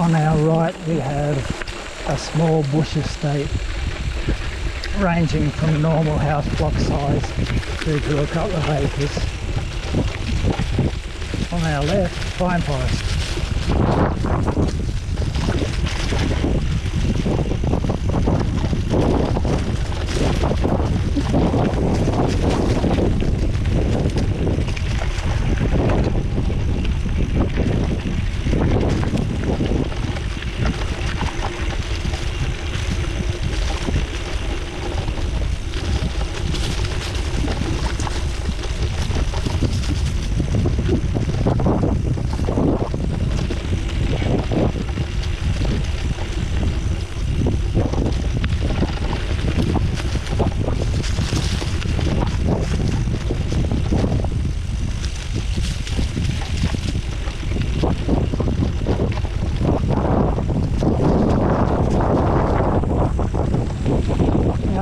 On our right we have a small bush estate ranging from normal house block size through to a couple of acres. On our left, pine forest.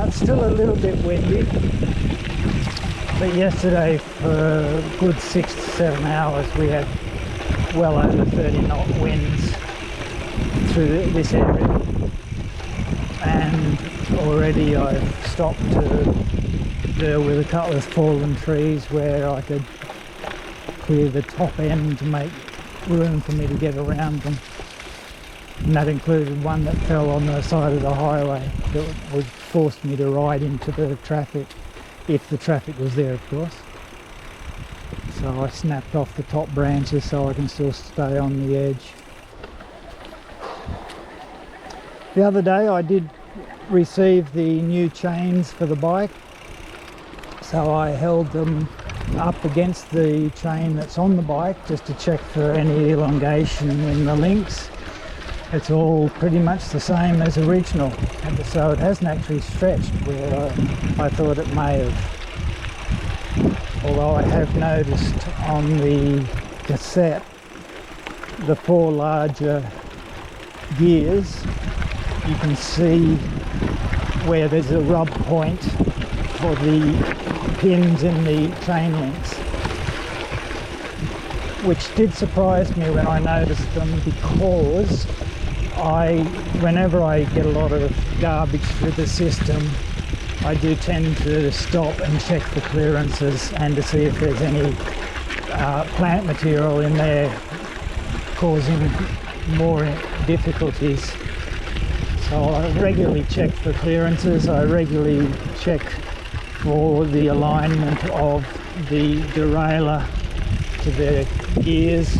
Still a little bit windy, but yesterday for a good 6 to 7 hours we had well over 30 knot winds through this area, and already I've stopped to deal with a couple of fallen trees where I could clear the top end to make room for me to get around them. And that included one that fell on the side of the highway that would force me to ride into the traffic, if the traffic was there, of course. So I snapped off the top branches so I can still stay on the edge. The other day I did receive the new chains for the bike, so I held them up against the chain that's on the bike just to check for any elongation in the links. It's all pretty much the same as original, so it hasn't actually stretched where I thought it may have. Although I have noticed on the cassette the 4 larger gears, you can see where there's a rub point for the pins in the chain links, which did surprise me when I noticed them, because whenever I get a lot of garbage through the system, I do tend to stop and check for clearances and to see if there's any plant material in there causing more difficulties. So I regularly check for clearances, I regularly check for the alignment of the derailleur to the gears,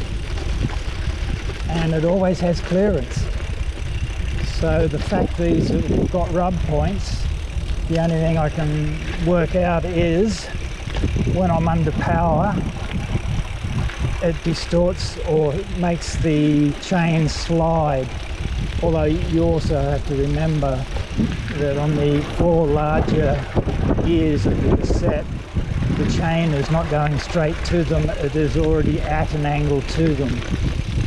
and it always has clearance. So the fact these have got rub points, the only thing I can work out is when I'm under power, it distorts or makes the chain slide. Although you also have to remember that on the 4 larger gears of the cassette, the chain is not going straight to them, it is already at an angle to them,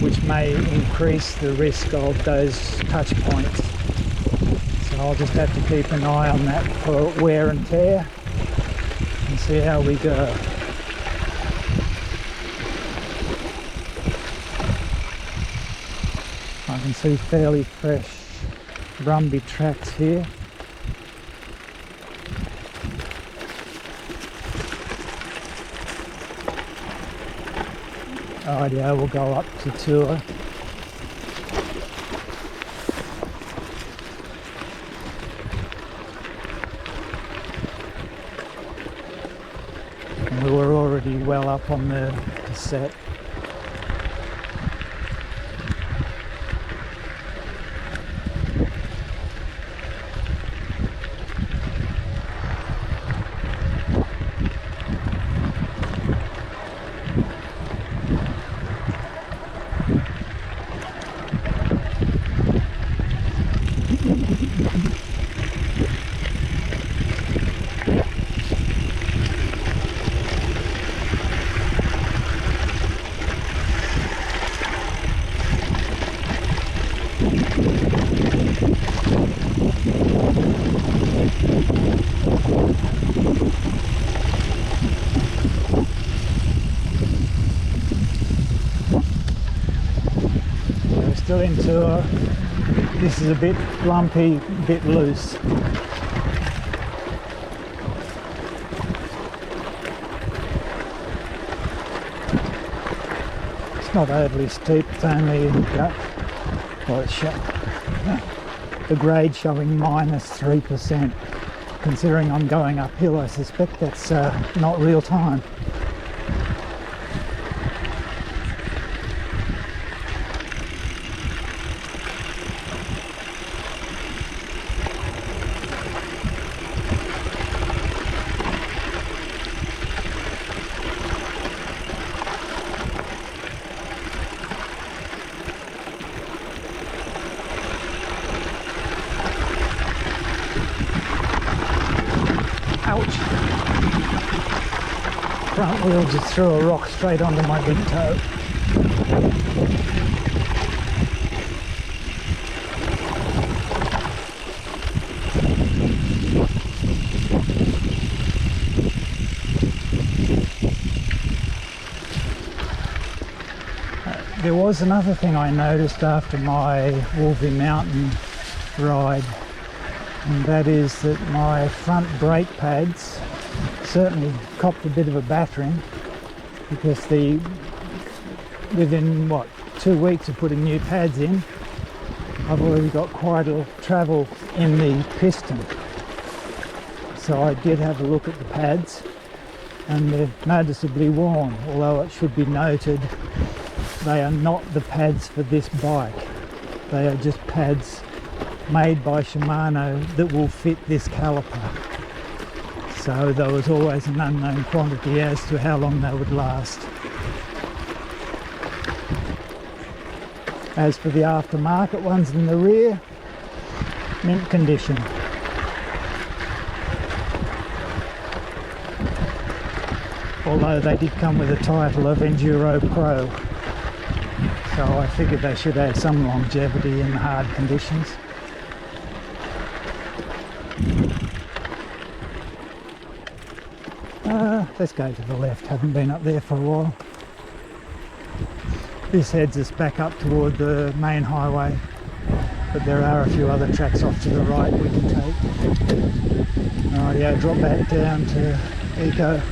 which may increase the risk of those touch points. So I'll just have to keep an eye on that for wear and tear and see how we go. I can see fairly fresh Brumby tracks here. Rightio, we'll go up to tour. And we were already well up on the cassette. still into this is a bit lumpy, a bit loose. It's not overly steep, it's only well, it's the grade showing -3%. Considering I'm going uphill, I suspect that's not real time. Ouch! Front wheel just threw a rock straight onto my big toe. There was another thing I noticed after my Wolvie Mountain ride, and that is that my front brake pads certainly copped a bit of a battering, because within 2 weeks of putting new pads in, I've already got quite a travel in the piston. So I did have a look at the pads and they're noticeably worn, although it should be noted they are not the pads for this bike. They are just pads made by Shimano that will fit this caliper. So there was always an unknown quantity as to how long they would last. As for the aftermarket ones in the rear, mint condition. Although they did come with a title of Enduro Pro, so I figured they should have some longevity in the hard conditions. Let's go to the left, haven't been up there for a while. This heads us back up toward the main highway, but there are a few other tracks off to the right we can take. Rightio, drop back down to Eco.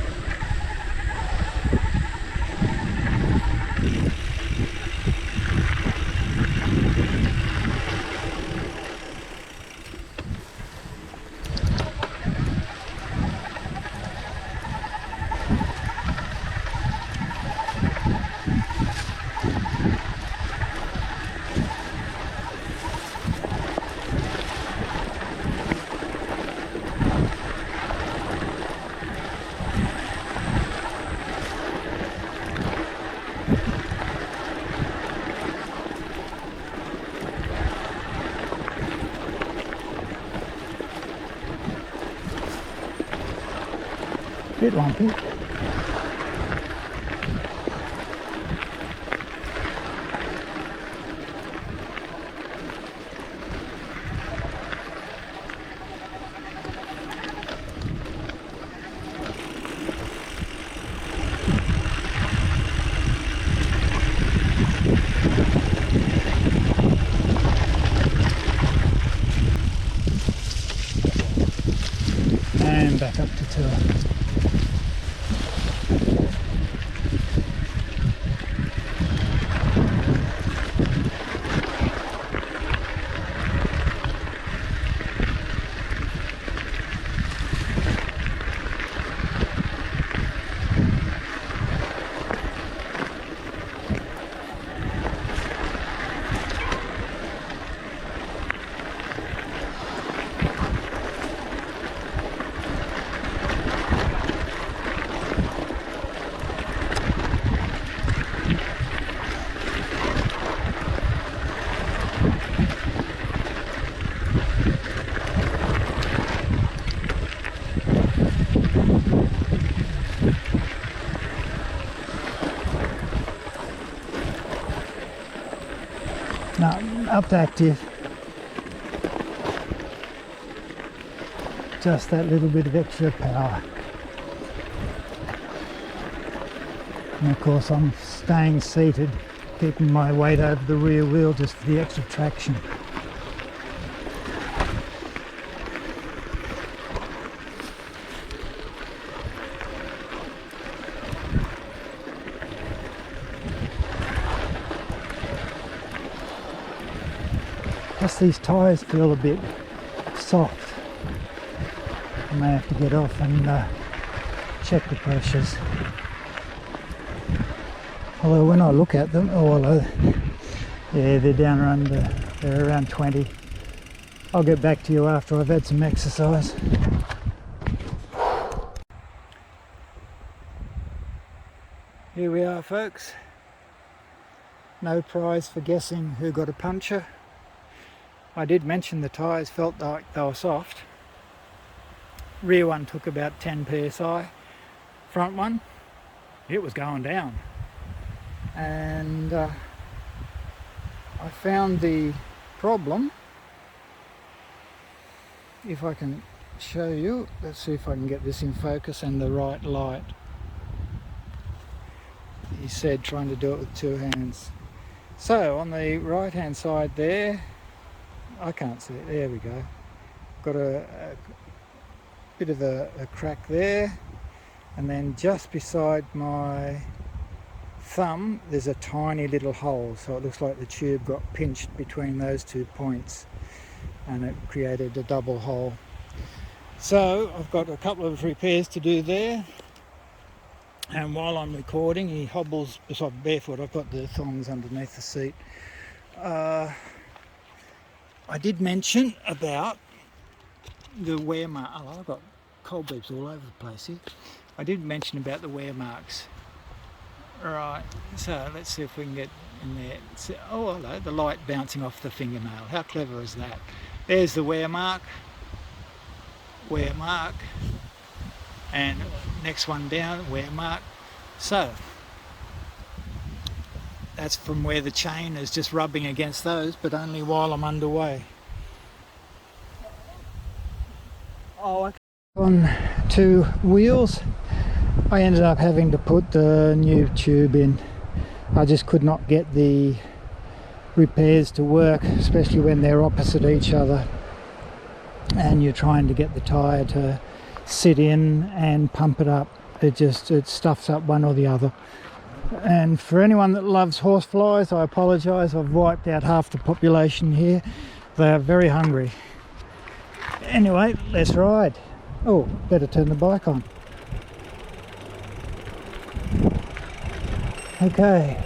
Bit lumpy. And back up to tour. Now, up to active. Just that little bit of extra power. And of course I'm staying seated keeping my weight over the rear wheel just for the extra traction. Plus these tyres feel a bit soft. I may have to get off and check the pressures. Although when I look at them, yeah, they're down around they're around 20. I'll get back to you after I've had some exercise. Here we are, folks. No prize for guessing who got a puncture. I did mention the tyres felt like they were soft. Rear one took about 10 psi. Front one, it was going down. And I found the problem. If I can show you, let's see if I can get this in focus and the right light. He said trying to do it with two hands. So on the right hand side there, I can't see it, there we go. Got a bit of a crack there, and then just beside my thumb there's a tiny little hole, so it looks like the tube got pinched between those 2 points and it created a double hole. So I've got a couple of repairs to do there, and while I'm recording he hobbles beside barefoot. I've got the thongs underneath the seat. I did mention about the wear mark. Oh, I've got cold beeps all over the place here. I did mention about the wear marks. Right, so let's see if we can get in there. Oh, hello, the light bouncing off the fingernail. How clever is that? There's the wear mark, and next one down, wear mark. So that's from where the chain is just rubbing against those, but only while I'm underway. Oh, on 2 wheels, I ended up having to put the new tube in. I just could not get the repairs to work, especially when they're opposite each other and you're trying to get the tyre to sit in and pump it up. It stuffs up one or the other. And for anyone that loves horseflies, I apologise, I've wiped out half the population here. They are very hungry. Anyway, let's ride. Oh, better turn the bike on. Okay.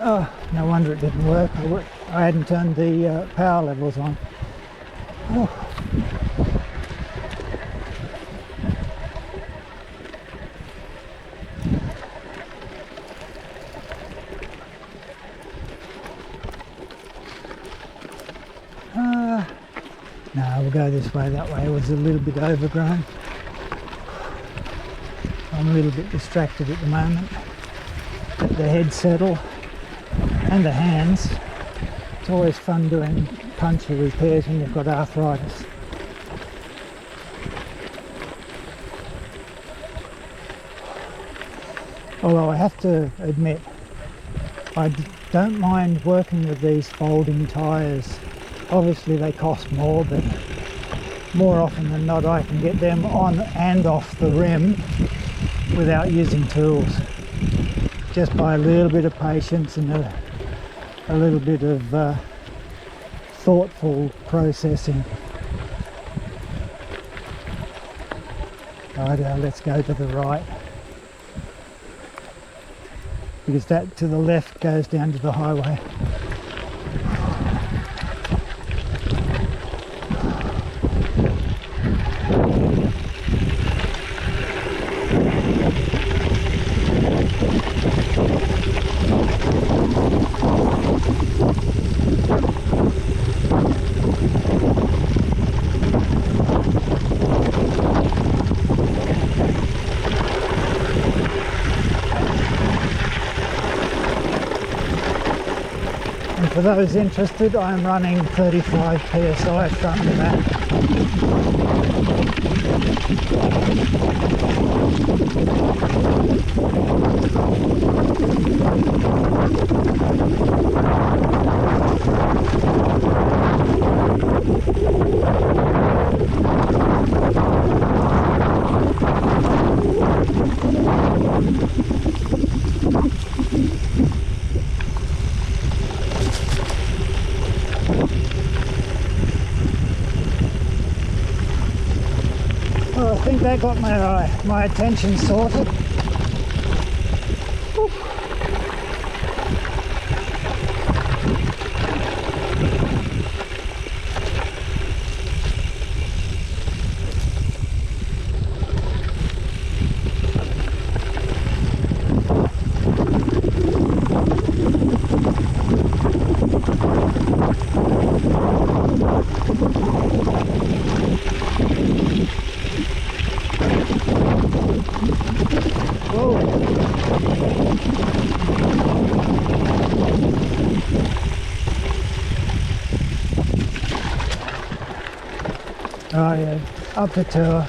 Oh, no wonder it didn't work. I hadn't turned the power levels on. Oh. No, we'll go this way. That way was a little bit overgrown. I'm a little bit distracted at the moment. Let the head settle and the hands. It's always fun doing puncture repairs when you've got arthritis. Although I have to admit, I don't mind working with these folding tyres. Obviously they cost more, but more often than not I can get them on and off the rim without using tools. Just by a little bit of patience and a little bit of thoughtful processing. Right, let's go to the right, because that to the left goes down to the highway. For those interested, I'm running 35 psi front to back. Well, I think that got my attention sorted. Whew. Oh yeah, up the tour.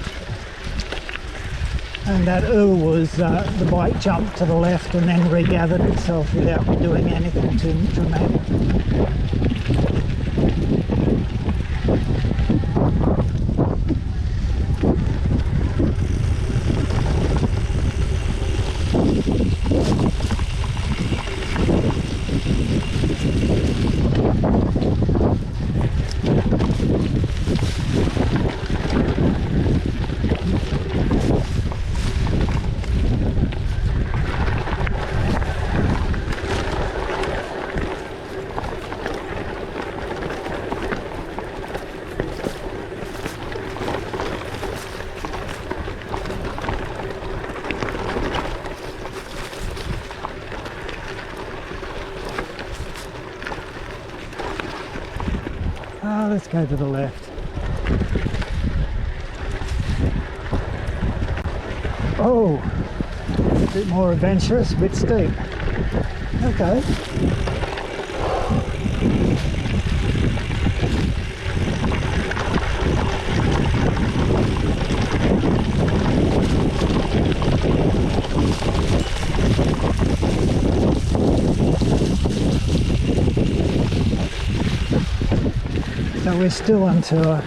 And that was the bike jumped to the left and then regathered itself without me doing anything too dramatic. Let's go to the left. Oh, a bit more adventurous, a bit steep. Okay. So we're still on tour.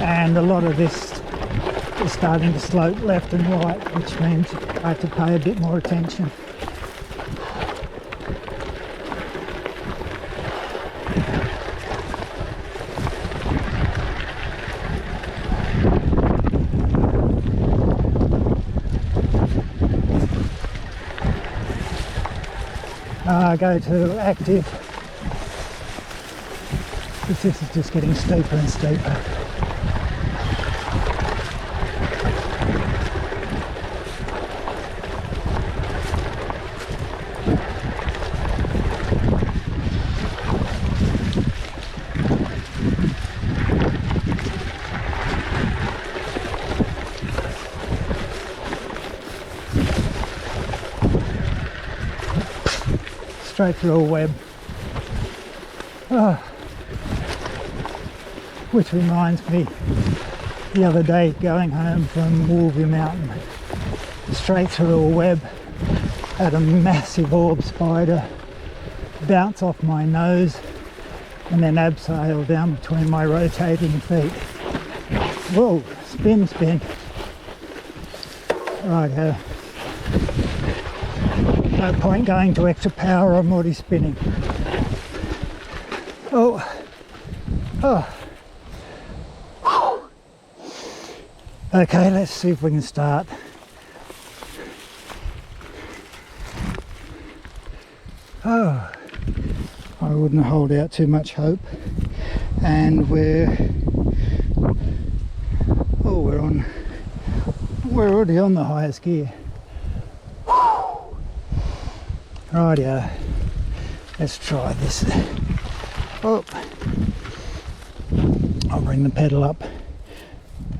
And a lot of this is starting to slope left and right, which means I have to pay a bit more attention. Go to active, because this is just getting steeper and steeper. Straight through a web. Which reminds me, the other day going home from Wolvie Mountain, straight through a web, had a massive orb spider bounce off my nose and then abseil down between my rotating feet. Whoa, spin. Right, no point going to extra power, I'm already spinning. Oh. Okay, let's see if we can start. Oh, I wouldn't hold out too much hope. And we're already on the highest gear. Rightio, let's try this. Oh, I'll bring the pedal up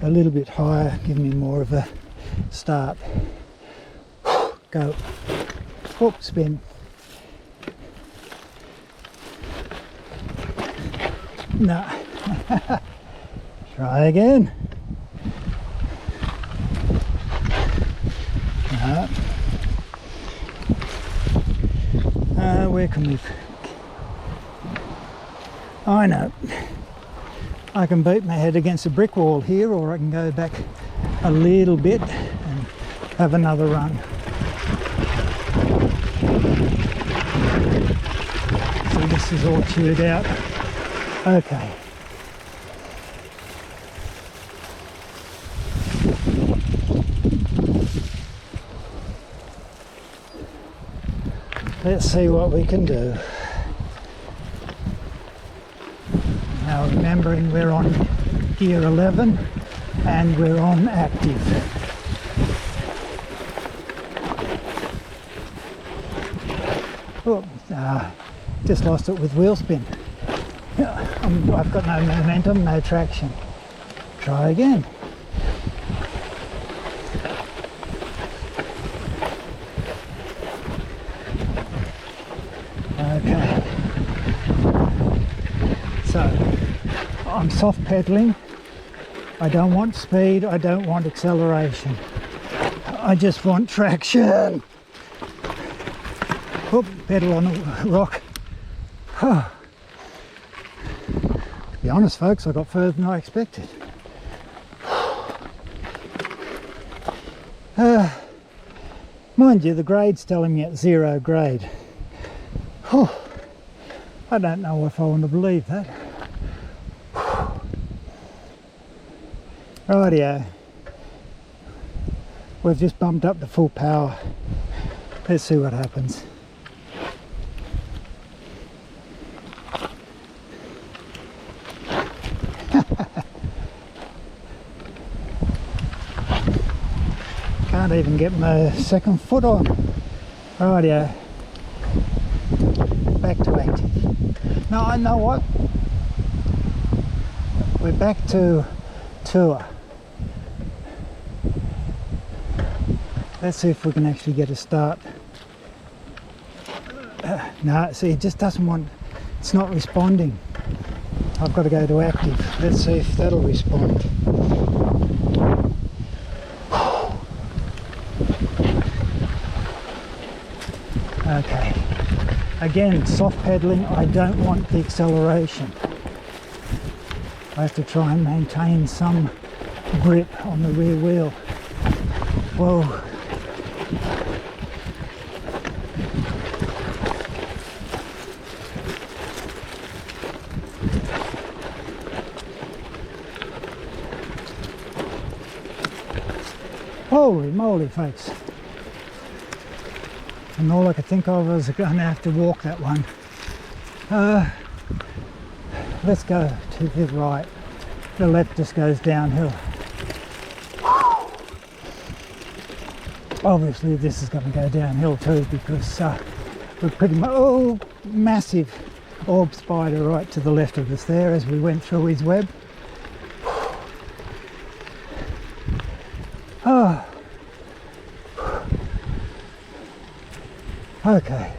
a little bit higher, give me more of a start. Go. Whoop, spin. No. Try again. No. Where can we... I know. I can beat my head against a brick wall here, or I can go back a little bit and have another run. So this is all chewed out. Okay. Let's see what we can do. Now remembering we're on gear 11 and we're on active. Oh, just lost it with wheel spin. I've got no momentum, no traction. Try again. Okay. So, I'm soft pedaling. I don't want speed, I don't want acceleration. I just want traction. Oop, pedal on a rock. To be honest folks, I got further than I expected. Mind you, the grade's telling me it's 0 grade. I don't know if I want to believe that. Rightio. We've just bumped up to full power. Let's see what happens. Can't even get my second foot on. Rightio. Back to 80. No, I know what? We're back to tour. Let's see if we can actually get a start. No, see, it just doesn't want, it's not responding. I've got to go to active. Let's see if that'll respond. Okay. Again, soft pedaling, I don't want the acceleration. I have to try and maintain some grip on the rear wheel. Whoa. Holy moly folks. And all I could think of was going to have to walk that one. Let's go to the right. The left just goes downhill. Obviously this is going to go downhill too, because we're pretty much, oh, massive orb spider right to the left of us there as we went through his web. Oh. Okay.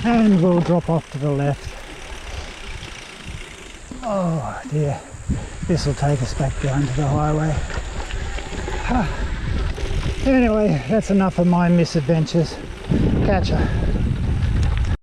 And we'll drop off to the left. Oh dear, this will take us back down to the highway. Anyway, that's enough of my misadventures. Catch ya.